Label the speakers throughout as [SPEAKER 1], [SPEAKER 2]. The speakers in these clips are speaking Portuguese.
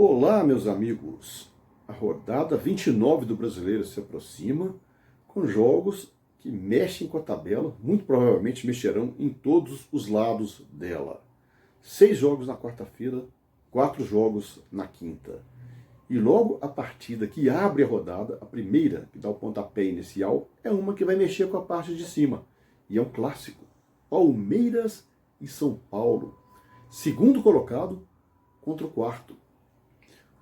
[SPEAKER 1] Olá, meus amigos! A rodada 29 do Brasileiro se aproxima com jogos que mexem com a tabela, muito provavelmente mexerão em todos os lados dela. 6 jogos na quarta-feira, 4 jogos na quinta. E logo a partida que abre a rodada, a primeira, que dá o pontapé inicial, é uma que vai mexer com a parte de cima. E é um clássico. Palmeiras e São Paulo. Segundo colocado contra o quarto.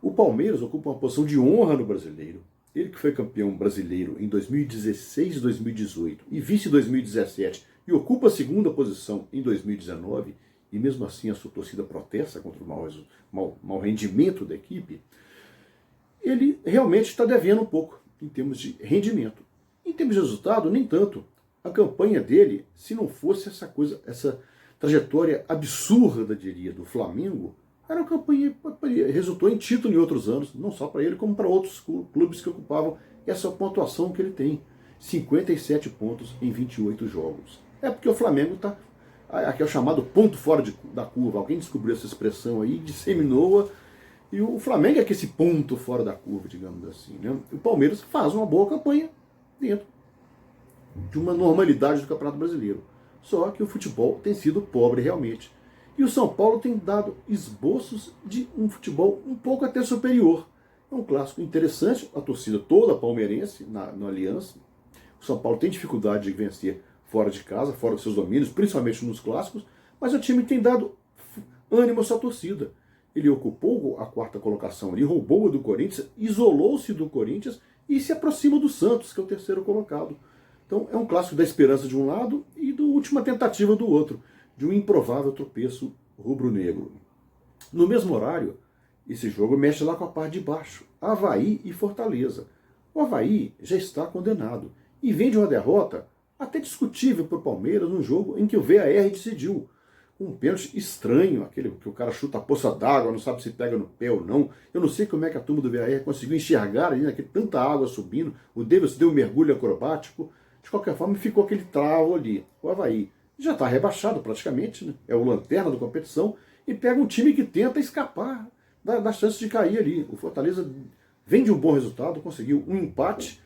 [SPEAKER 1] O Palmeiras ocupa uma posição de honra no Brasileiro. Ele que foi campeão brasileiro em 2016 e 2018 e vice em 2017 e ocupa a segunda posição em 2019, e mesmo assim a sua torcida protesta contra o mau rendimento da equipe, ele realmente está devendo um pouco em termos de rendimento. Em termos de resultado, nem tanto. A campanha dele, se não fosse essa trajetória absurda, diria, do Flamengo, era uma campanha que resultou em título em outros anos, não só para ele, como para outros clubes que ocupavam essa pontuação que ele tem. 57 pontos em 28 jogos. É porque o Flamengo está... Aqui é o chamado ponto fora da curva. Alguém descobriu essa expressão aí, disseminou-a, e o Flamengo é que esse ponto fora da curva, digamos assim, né? O Palmeiras faz uma boa campanha dentro de uma normalidade do Campeonato Brasileiro. Só que o futebol tem sido pobre realmente. E o São Paulo tem dado esboços de um futebol um pouco até superior. É um clássico interessante, a torcida toda palmeirense no Aliança. O São Paulo tem dificuldade de vencer fora de casa, fora dos seus domínios, principalmente nos clássicos, mas o time tem dado ânimo à sua torcida. Ele ocupou a quarta colocação, ele roubou a do Corinthians, isolou-se do Corinthians e se aproxima do Santos, que é o terceiro colocado. Então é um clássico da esperança de um lado e da última tentativa do outro, de um improvável tropeço rubro-negro. No mesmo horário, esse jogo mexe lá com a parte de baixo, Avaí e Fortaleza. O Avaí já está condenado e vem de uma derrota até discutível para o Palmeiras num jogo em que o VAR decidiu. Um pênalti estranho, aquele que o cara chuta a poça d'água, não sabe se pega no pé ou não. Eu não sei como é que a turma do VAR conseguiu enxergar ali, tanta água subindo. O Davis deu um mergulho acrobático. De qualquer forma, ficou aquele travo ali. O Avaí já está rebaixado praticamente, né? É o lanterna da competição, e pega um time que tenta escapar das chances de cair ali. O Fortaleza vem de um bom resultado, conseguiu um empate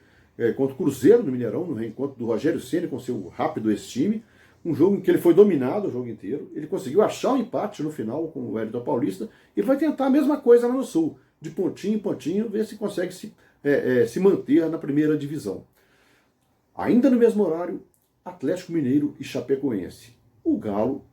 [SPEAKER 1] contra o Cruzeiro no Mineirão, no reencontro do Rogério Ceni com seu rápido ex-time, um jogo em que ele foi dominado o jogo inteiro. Ele conseguiu achar um empate no final com o Wellington Paulista e vai tentar a mesma coisa lá no Sul, de pontinho em pontinho, ver se consegue se manter na primeira divisão. Ainda no mesmo horário, Atlético Mineiro e Chapecoense. O Galo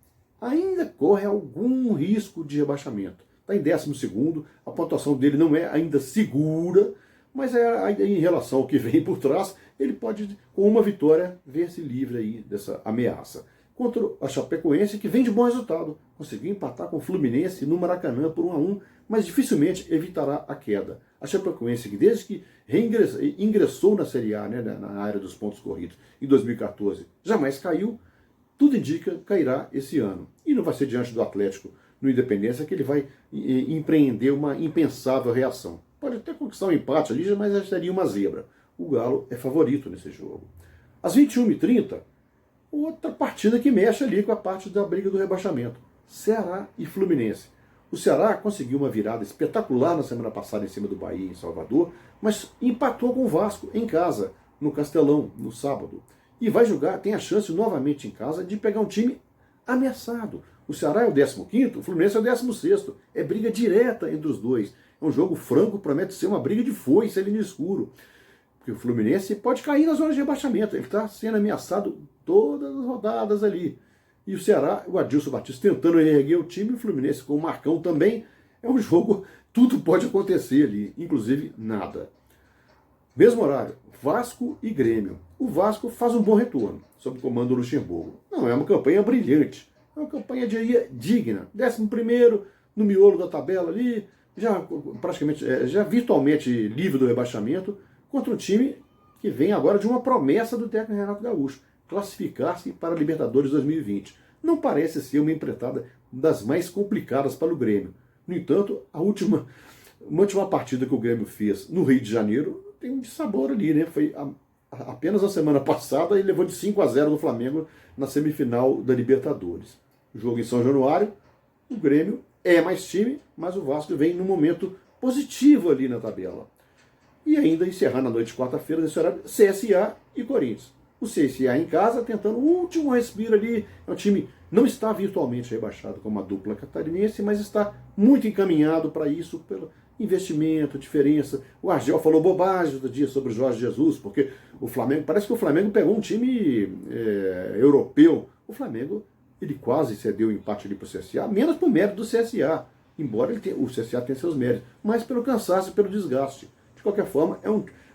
[SPEAKER 1] ainda corre algum risco de rebaixamento. Está em 12º, a pontuação dele não é ainda segura, mas em relação ao que vem por trás, ele pode, com uma vitória, ver-se livre aí dessa ameaça. Contra a Chapecoense, que vem de bom resultado, conseguiu empatar com o Fluminense no Maracanã por 1-1, mas dificilmente evitará a queda. A Chapecoense, que desde que ingressou na Série A, né, na área dos pontos corridos, em 2014, jamais caiu, tudo indica que cairá esse ano. E não vai ser diante do Atlético no Independência que ele vai empreender uma impensável reação. Pode até conquistar um empate ali, mas já seria uma zebra. O Galo é favorito nesse jogo. Às 21h30, outra partida que mexe ali com a parte da briga do rebaixamento. Ceará e Fluminense. O Ceará conseguiu uma virada espetacular na semana passada em cima do Bahia, em Salvador, mas empatou com o Vasco em casa, no Castelão, no sábado. E vai jogar, tem a chance novamente em casa de pegar um time ameaçado. O Ceará é o 15º, o Fluminense é o 16º. É briga direta entre os dois. É um jogo franco, promete ser uma briga de foice ali no escuro. Porque o Fluminense pode cair na zona de rebaixamento. Ele está sendo ameaçado todas as rodadas ali. E o Ceará, o Adilson Batista tentando erguer o time, o Fluminense com o Marcão também. É um jogo, tudo pode acontecer ali, inclusive nada. Mesmo horário, Vasco e Grêmio. O Vasco faz um bom retorno, sob o comando do Luxemburgo. Não é uma campanha brilhante, é uma campanha, diria, digna. 11º, no miolo da tabela ali, já praticamente, já virtualmente livre do rebaixamento, contra um time que vem agora de uma promessa do técnico Renato Gaúcho, classificar-se para a Libertadores 2020. Não parece ser uma empreitada das mais complicadas para o Grêmio. No entanto, uma última partida que o Grêmio fez no Rio de Janeiro tem um sabor ali, né? Foi apenas na semana passada e levou de 5-0 do Flamengo na semifinal da Libertadores. O jogo em São Januário, o Grêmio é mais time, mas o Vasco vem num momento positivo ali na tabela. E ainda encerrando a noite de quarta-feira, nesse horário, CSA e Corinthians. O CSA em casa, tentando o último respiro ali. É um time não está virtualmente rebaixado como a dupla catarinense, mas está muito encaminhado para isso, pelo investimento, diferença. O Argel falou bobagem outro dia sobre o Jorge Jesus, porque o Flamengo, parece que o Flamengo pegou um time europeu. O Flamengo, ele quase cedeu o empate ali para o CSA, menos por mérito do CSA, embora o CSA tenha seus méritos, mas pelo cansaço e pelo desgaste. De qualquer forma,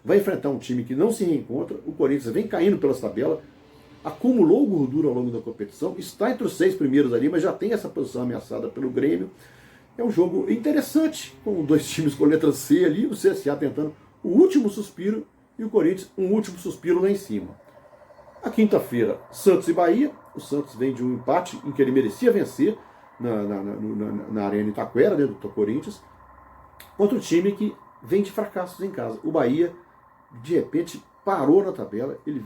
[SPEAKER 1] vai enfrentar um time que não se reencontra. O Corinthians vem caindo pelas tabelas, acumulou gordura ao longo da competição, está entre os 6 primeiros ali, mas já tem essa posição ameaçada pelo Grêmio. É um jogo interessante, com 2 times com letra C ali, o CSA tentando o último suspiro e o Corinthians um último suspiro lá em cima. A quinta-feira, Santos e Bahia. O Santos vem de um empate em que ele merecia vencer na Arena Itaquera, dentro do Corinthians, contra um time que vem de fracassos em casa. O Bahia, de repente, parou na tabela, ele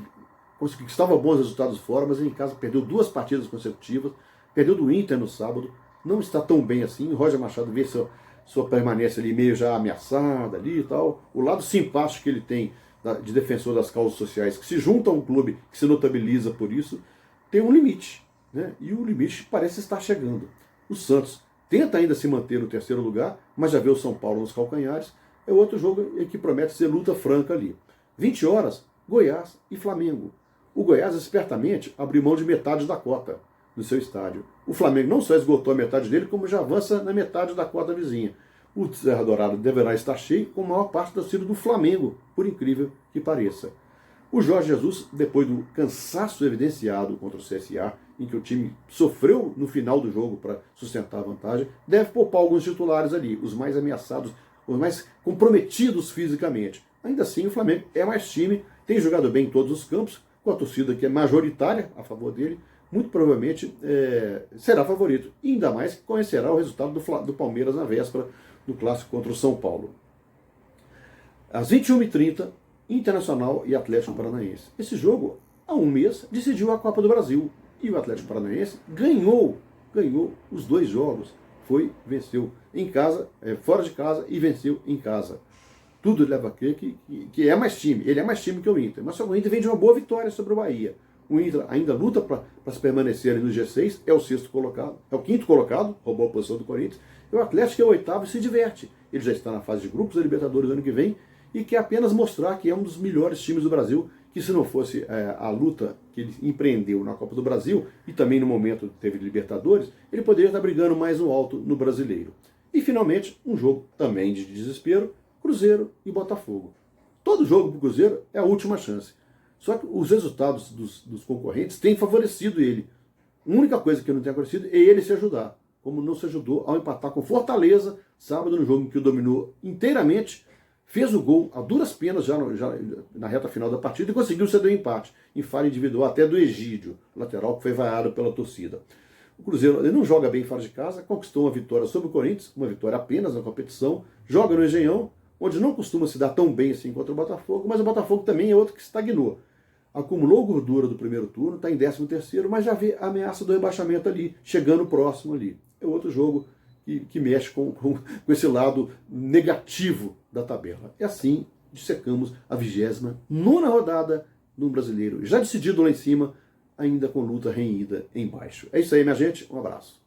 [SPEAKER 1] estava bons resultados fora, mas em casa perdeu 2 partidas consecutivas, perdeu do Inter no sábado, não está tão bem assim. O Roger Machado vê sua permanência ali meio já ameaçada ali e tal. O lado simpático que ele tem de defensor das causas sociais, que se junta a um clube que se notabiliza por isso, tem um limite, né? E o limite parece estar chegando. O Santos tenta ainda se manter no 3º lugar, mas já vê o São Paulo nos calcanhares. É outro jogo que promete ser luta franca ali. 20 horas, Goiás e Flamengo. O Goiás, espertamente, abriu mão de metade da cota no seu estádio. O Flamengo não só esgotou a metade dele, como já avança na metade da cota vizinha. O Serra Dourada deverá estar cheio com a maior parte da torcida do Flamengo, por incrível que pareça. O Jorge Jesus, depois do cansaço evidenciado contra o CSA, em que o time sofreu no final do jogo para sustentar a vantagem, deve poupar alguns titulares ali, os mais ameaçados, os mais comprometidos fisicamente. Ainda assim, o Flamengo é mais time, tem jogado bem em todos os campos, com a torcida que é majoritária a favor dele, muito provavelmente será favorito. E ainda mais que conhecerá o resultado do Palmeiras na véspera do clássico contra o São Paulo. Às 21h30, Internacional e Atlético Paranaense. Esse jogo, há um mês, decidiu a Copa do Brasil. E o Atlético Paranaense ganhou os 2 jogos. Venceu em casa, fora de casa, e venceu em casa. Tudo leva a crer que é mais time. Ele é mais time que o Inter. Mas só o Inter vem de uma boa vitória sobre o Bahia. O Inter ainda luta para se permanecer ali no G6, é o 6º colocado, é o 5º colocado, roubou a posição do Corinthians. E o Atlético é o 8º e se diverte. Ele já está na fase de grupos da Libertadores ano que vem e quer apenas mostrar que é um dos melhores times do Brasil, que se não fosse a luta que ele empreendeu na Copa do Brasil e também no momento que teve Libertadores, ele poderia estar brigando mais no alto no Brasileiro. E finalmente, um jogo também de desespero, Cruzeiro e Botafogo. Todo jogo para o Cruzeiro é a última chance. Só que os resultados dos concorrentes têm favorecido ele. A única coisa que não tem favorecido é ele se ajudar, como não se ajudou ao empatar com Fortaleza, sábado, no jogo em que o dominou inteiramente, fez o gol a duras penas já na reta final da partida e conseguiu ceder o empate, em falha individual até do Egídio, lateral que foi vaiado pela torcida. O Cruzeiro ele não joga bem fora de casa, conquistou uma vitória sobre o Corinthians, uma vitória apenas na competição, joga no Engenhão, onde não costuma se dar tão bem assim contra o Botafogo, mas o Botafogo também é outro que estagnou. Acumulou gordura do primeiro turno, está em 13º, mas já vê a ameaça do rebaixamento ali, chegando próximo ali. É outro jogo que mexe com esse lado negativo da tabela. E assim dissecamos a 29ª rodada no Brasileiro, já decidido lá em cima, ainda com luta renhida embaixo. É isso aí, minha gente. Um abraço.